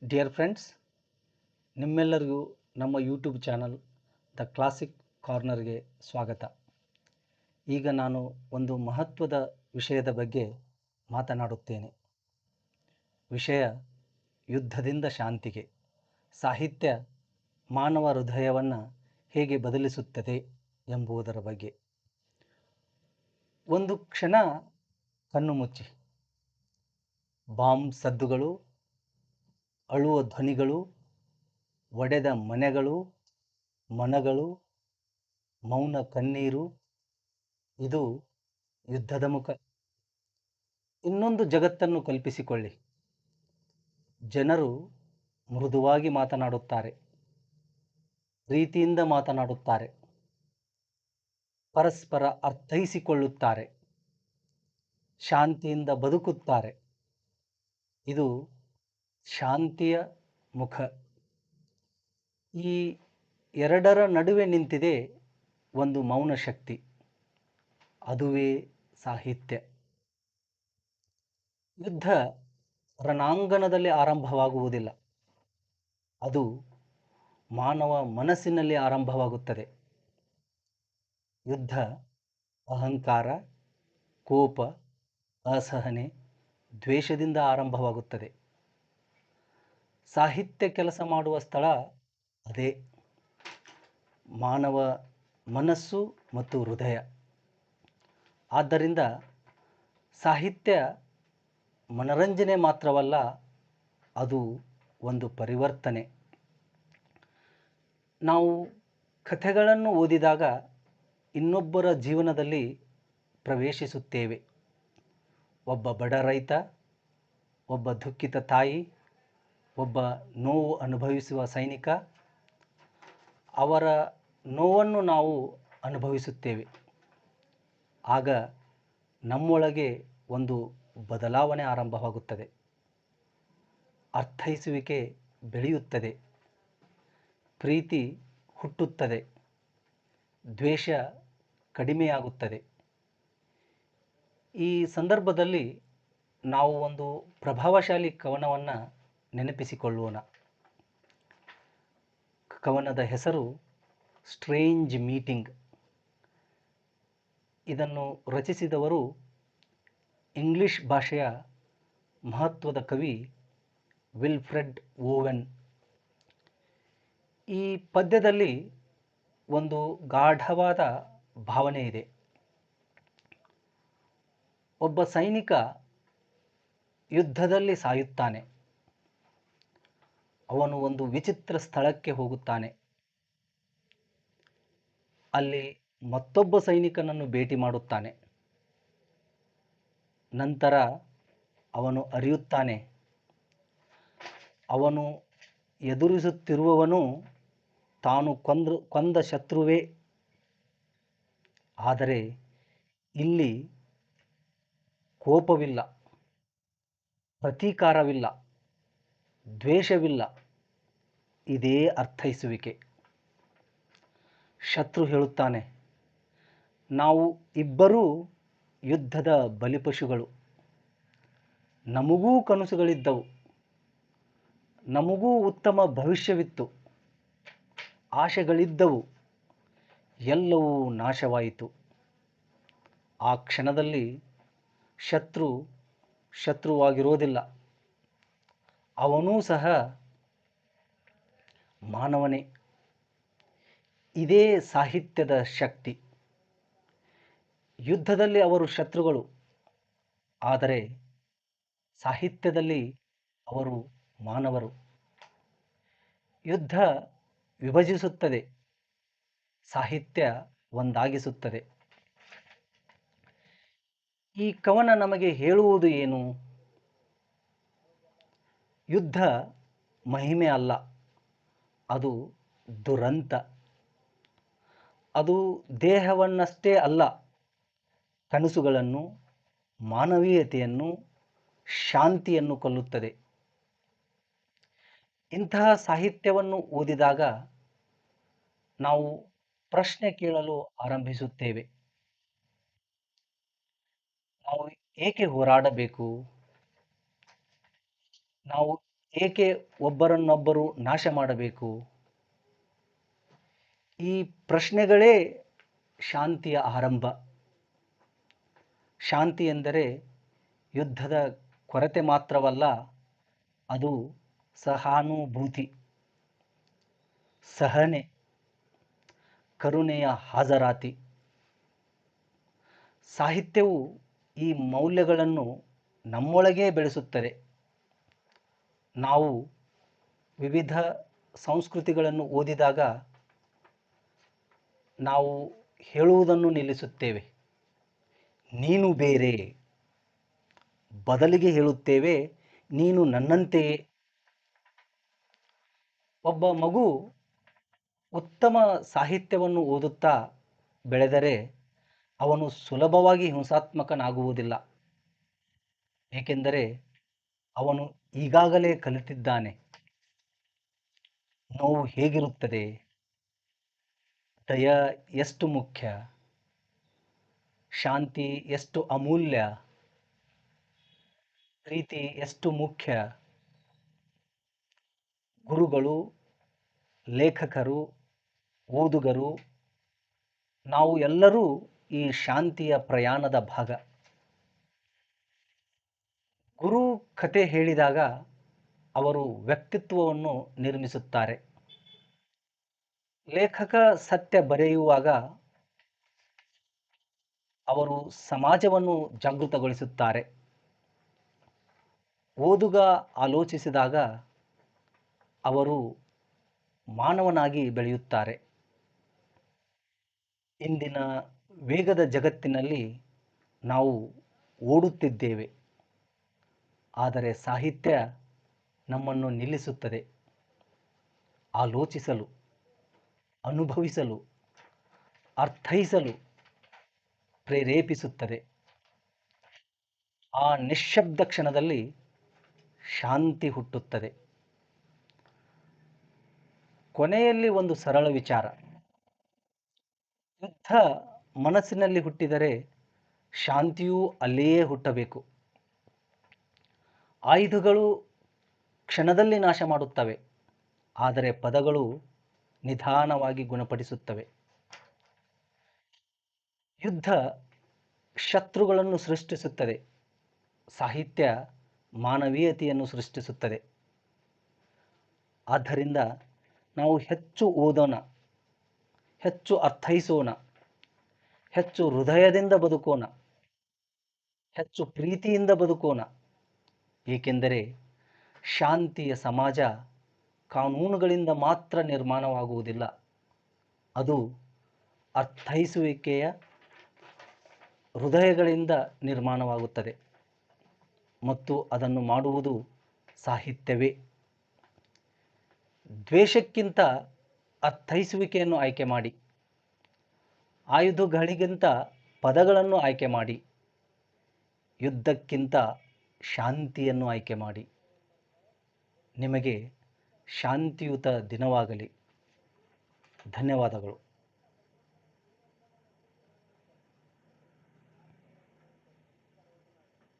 Dear friends, ನಿಮ್ಮೆಲ್ಲರಿಗೂ ನಮ್ಮ YouTube channel the classic ಕಾರ್ನರ್ಗೆ ಸ್ವಾಗತ. ಈಗ ನಾನು ಒಂದು ಮಹತ್ವದ ವಿಷಯದ ಬಗ್ಗೆ ಮಾತನಾಡುತ್ತೇನೆ. ವಿಷಯ ಯುದ್ಧದಿಂದ ಶಾಂತಿಗೆ. ಸಾಹಿತ್ಯ ಮಾನವ ಹೃದಯವನ್ನು ಹೇಗೆ ಬದಲಿಸುತ್ತದೆ ಎಂಬುದರ ಬಗ್ಗೆ. ಒಂದು ಕ್ಷಣ ಕಣ್ಣು ಮುಚ್ಚಿ. ಬಾಂಬ್ ಸದ್ದುಗಳು, ಅಳುವ ಧ್ವನಿಗಳು, ಒಡೆದ ಮನೆಗಳು, ಮನಗಳು, ಮೌನ ಕಣ್ಣೀರು, ಇದು ಯುದ್ಧದ ಮುಖ. ಇನ್ನೊಂದು ಜಗತ್ತನ್ನು ಕಲ್ಪಿಸಿಕೊಳ್ಳಿ. ಜನರು ಮೃದುವಾಗಿ ಮಾತನಾಡುತ್ತಾರೆ, ಪ್ರೀತಿಯಿಂದ ಮಾತನಾಡುತ್ತಾರೆ, ಪರಸ್ಪರ ಅರ್ಥೈಸಿಕೊಳ್ಳುತ್ತಾರೆ, ಶಾಂತಿಯಿಂದ ಬದುಕುತ್ತಾರೆ. ಇದು ಶಾಂತಿಯ ಮುಖ. ಈ ಎರಡರ ನಡುವೆ ನಿಂತಿದೆ ಒಂದು ಮೌನ ಶಕ್ತಿ, ಅದುವೇ ಸಾಹಿತ್ಯ. ಯುದ್ಧ ರಣಾಂಗಣದಲ್ಲಿ ಆರಂಭವಾಗುವುದಿಲ್ಲ, ಅದು ಮಾನವ ಮನಸ್ಸಿನಲ್ಲಿ ಆರಂಭವಾಗುತ್ತದೆ. ಯುದ್ಧ ಅಹಂಕಾರ, ಕೋಪ, ಅಸಹನೆ, ದ್ವೇಷದಿಂದ ಆರಂಭವಾಗುತ್ತದೆ. ಸಾಹಿತ್ಯ ಕೆಲಸ ಮಾಡುವ ಸ್ಥಳ ಅದೇ, ಮಾನವ ಮನಸ್ಸು ಮತ್ತು ಹೃದಯ. ಆದ್ದರಿಂದ ಸಾಹಿತ್ಯ ಮನರಂಜನೆ ಮಾತ್ರವಲ್ಲ, ಅದು ಒಂದು ಪರಿವರ್ತನೆ. ನಾವು ಕಥೆಗಳನ್ನು ಓದಿದಾಗ ಇನ್ನೊಬ್ಬರ ಜೀವನದಲ್ಲಿ ಪ್ರವೇಶಿಸುತ್ತೇವೆ. ಒಬ್ಬ ಬಡ ರೈತ, ಒಬ್ಬ ದುಃಖಿತ ತಾಯಿ, ಒಬ್ಬ ನೋವು ಅನುಭವಿಸುವ ಸೈನಿಕ, ಅವರ ನೋವನ್ನು ನಾವು ಅನುಭವಿಸುತ್ತೇವೆ. ಆಗ ನಮ್ಮೊಳಗೆ ಒಂದು ಬದಲಾವಣೆ ಆರಂಭವಾಗುತ್ತದೆ. ಅರ್ಥೈಸುವಿಕೆ ಬೆಳೆಯುತ್ತದೆ, ಪ್ರೀತಿ ಹುಟ್ಟುತ್ತದೆ, ದ್ವೇಷ ಕಡಿಮೆಯಾಗುತ್ತದೆ. ಈ ಸಂದರ್ಭದಲ್ಲಿ ನಾವು ಒಂದು ಪ್ರಭಾವಶಾಲಿ ಕವನವನ್ನು ನೆನಪಿಸಿಕೊಳ್ಳೋಣ. ಕವನದ ಹೆಸರು ಸ್ಟ್ರೇಂಜ್ ಮೀಟಿಂಗ್. ಇದನ್ನು ರಚಿಸಿದವರು ಇಂಗ್ಲಿಷ್ ಭಾಷೆಯ ಮಹತ್ವದ ಕವಿ ವಿಲ್ಫ್ರೆಡ್ ಓವೆನ್. ಈ ಪದ್ಯದಲ್ಲಿ ಒಂದು ಗಾಢವಾದ ಭಾವನೆ ಇದೆ. ಒಬ್ಬ ಸೈನಿಕ ಯುದ್ಧದಲ್ಲಿ ಸಾಯುತ್ತಾನೆ. ಅವನು ಒಂದು ವಿಚಿತ್ರ ಸ್ಥಳಕ್ಕೆ ಹೋಗುತ್ತಾನೆ. ಅಲ್ಲಿ ಮತ್ತೊಬ್ಬ ಸೈನಿಕನನ್ನು ಭೇಟಿ ಮಾಡುತ್ತಾನೆ. ನಂತರ ಅವನು ಅರಿಯುತ್ತಾನೆ, ಅವನು ಎದುರಿಸುತ್ತಿರುವವನು ತಾನು ಕೊಂದ ಶತ್ರುವೇ. ಆದರೆ ಇಲ್ಲಿ ಕೋಪವಿಲ್ಲ, ಪ್ರತೀಕಾರವಿಲ್ಲ, ದ್ವೇಷವಿಲ್ಲ, ಇದೇ ಅರ್ಥೈಸುವಿಕೆ. ಶತ್ರು ಹೇಳುತ್ತಾನೆ, ನಾವು ಇಬ್ಬರೂ ಯುದ್ಧದ ಬಲಿಪಶುಗಳು. ನಮಗೂ ಕನಸುಗಳಿದ್ದವು, ನಮಗೂ ಉತ್ತಮ ಭವಿಷ್ಯವಿತ್ತು, ಆಶೆಗಳಿದ್ದವು, ಎಲ್ಲವೂ ನಾಶವಾಯಿತು. ಆ ಕ್ಷಣದಲ್ಲಿ ಶತ್ರುವಾಗಿರೋದಿಲ್ಲ, ಅವನೂ ಸಹ ಮಾನವನೇ. ಇದೇ ಸಾಹಿತ್ಯದ ಶಕ್ತಿ. ಯುದ್ಧದಲ್ಲಿ ಅವರು ಶತ್ರುಗಳು, ಆದರೆ ಸಾಹಿತ್ಯದಲ್ಲಿ ಅವರು ಮಾನವರು. ಯುದ್ಧ ವಿಭಜಿಸುತ್ತದೆ, ಸಾಹಿತ್ಯ ಒಂದಾಗಿಸುತ್ತದೆ. ಈ ಕವನ ನಮಗೆ ಹೇಳುವುದು ಏನು? ಯುದ್ಧ ಮಹಿಮೆ ಅಲ್ಲ, ಅದು ದುರಂತ. ಅದು ದೇಹವನ್ನಷ್ಟೇ ಅಲ್ಲ, ಕನಸುಗಳನ್ನು, ಮಾನವೀಯತೆಯನ್ನು, ಶಾಂತಿಯನ್ನು ಕೊಲ್ಲುತ್ತದೆ. ಇಂತಹ ಸಾಹಿತ್ಯವನ್ನು ಓದಿದಾಗ ನಾವು ಪ್ರಶ್ನೆ ಕೇಳಲು ಆರಂಭಿಸುತ್ತೇವೆ. ನಾವು ಏಕೆ ಹೋರಾಡಬೇಕು? ನಾವು ಏಕೆ ಒಬ್ಬರನ್ನೊಬ್ಬರು ನಾಶ ಮಾಡಬೇಕು? ಈ ಪ್ರಶ್ನೆಗಳೇ ಶಾಂತಿಯ ಆರಂಭ. ಶಾಂತಿ ಎಂದರೆ ಯುದ್ಧದ ಕೊರತೆ ಮಾತ್ರವಲ್ಲ, ಅದು ಸಹಾನುಭೂತಿ, ಸಹನೆ, ಕರುಣೆಯ ಹಾಜರಾತಿ. ಸಾಹಿತ್ಯವು ಈ ಮೌಲ್ಯಗಳನ್ನು ನಮ್ಮೊಳಗೇ ಬೆಳೆಸುತ್ತದೆ. ನಾವು ವಿವಿಧ ಸಂಸ್ಕೃತಿಗಳನ್ನು ಓದಿದಾಗ ನಾವು ಹೇಳುವುದನ್ನು ನಿಲ್ಲಿಸುತ್ತೇವೆ, ನೀನು ಬೇರೆ. ಬದಲಿಗೆ ಹೇಳುತ್ತೇವೆ, ನೀನು ನನ್ನಂತೆಯೇ. ಒಬ್ಬ ಮಗು ಉತ್ತಮ ಸಾಹಿತ್ಯವನ್ನು ಓದುತ್ತಾ ಬೆಳೆದರೆ ಅವನು ಸುಲಭವಾಗಿ ಹಿಂಸಾತ್ಮಕನಾಗುವುದಿಲ್ಲ. ಏಕೆಂದರೆ ಅವನು ಈಗಾಗಲೇ ಕಲಿತಿದ್ದಾನೆ ನೋವು ಹೇಗಿರುತ್ತದೆ, ದಯ ಎಷ್ಟು ಮುಖ್ಯ, ಶಾಂತಿ ಎಷ್ಟು ಅಮೂಲ್ಯ, ಪ್ರೀತಿ ಎಷ್ಟು ಮುಖ್ಯ. ಗುರುಗಳು, ಲೇಖಕರು, ಓದುಗರು, ನಾವು ಎಲ್ಲರೂ ಈ ಶಾಂತಿಯ ಪ್ರಯಾಣದ ಭಾಗ. ಗುರು ಕತೆ ಹೇಳಿದಾಗ ಅವರು ವ್ಯಕ್ತಿತ್ವವನ್ನು ನಿರ್ಮಿಸುತ್ತಾರೆ. ಲೇಖಕ ಸತ್ಯ ಬರೆಯುವಾಗ ಅವರು ಸಮಾಜವನ್ನು ಜಾಗೃತಗೊಳಿಸುತ್ತಾರೆ. ಓದುಗ ಆಲೋಚಿಸಿದಾಗ ಅವರು ಮಾನವನಾಗಿ ಬೆಳೆಯುತ್ತಾರೆ. ಇಂದಿನ ವೇಗದ ಜಗತ್ತಿನಲ್ಲಿ ನಾವು ಓಡುತ್ತಿದ್ದೇವೆ, ಆದರೆ ಸಾಹಿತ್ಯ ನಮ್ಮನ್ನು ನಿಲ್ಲಿಸುತ್ತದೆ. ಆಲೋಚಿಸಲು, ಅನುಭವಿಸಲು, ಅರ್ಥೈಸಲು ಪ್ರೇರೇಪಿಸುತ್ತದೆ. ಆ ನಿಶ್ಶಬ್ದ ಕ್ಷಣದಲ್ಲಿ ಶಾಂತಿ ಹುಟ್ಟುತ್ತದೆ. ಕೊನೆಯಲ್ಲಿ ಒಂದು ಸರಳ ವಿಚಾರ: ಯುದ್ಧ ಮನಸ್ಸಿನಲ್ಲಿ ಹುಟ್ಟಿದರೆ ಶಾಂತಿಯೂ ಅಲ್ಲಿಯೇ ಹುಟ್ಟಬೇಕು. ಆಯುಧಗಳು ಕ್ಷಣದಲ್ಲಿ ನಾಶ ಮಾಡುತ್ತವೆ, ಆದರೆ ಪದಗಳು ನಿಧಾನವಾಗಿ ಗುಣಪಡಿಸುತ್ತವೆ. ಯುದ್ಧ ಶತ್ರುಗಳನ್ನು ಸೃಷ್ಟಿಸುತ್ತದೆ, ಸಾಹಿತ್ಯ ಮಾನವೀಯತೆಯನ್ನು ಸೃಷ್ಟಿಸುತ್ತದೆ. ಆದ್ದರಿಂದ ನಾವು ಹೆಚ್ಚು ಓದೋಣ, ಹೆಚ್ಚು ಅರ್ಥೈಸೋಣ, ಹೆಚ್ಚು ಹೃದಯದಿಂದ ಬದುಕೋಣ, ಹೆಚ್ಚು ಪ್ರೀತಿಯಿಂದ ಬದುಕೋಣ. ಏಕೆಂದರೆ ಶಾಂತಿಯ ಸಮಾಜ ಕಾನೂನುಗಳಿಂದ ಮಾತ್ರ ನಿರ್ಮಾಣವಾಗುವುದಿಲ್ಲ, ಅದು ಅರ್ಥೈಸುವಿಕೆಯ ಹೃದಯಗಳಿಂದ ನಿರ್ಮಾಣವಾಗುತ್ತದೆ. ಮತ್ತು ಅದನ್ನು ಮಾಡುವುದು ಸಾಹಿತ್ಯವೇ. ದ್ವೇಷಕ್ಕಿಂತ ಅರ್ಥೈಸುವಿಕೆಯನ್ನು ಆಯ್ಕೆ ಮಾಡಿ, ಆಯುಧಗಳಿಗಿಂತ ಪದಗಳನ್ನು ಆಯ್ಕೆ ಮಾಡಿ, ಯುದ್ಧಕ್ಕಿಂತ ಶಾಂತಿಯನ್ನು ಆಯ್ಕೆ ಮಾಡಿ. ನಿಮಗೆ ಶಾಂತಿಯುತ ದಿನವಾಗಲಿ. ಧನ್ಯವಾದಗಳು.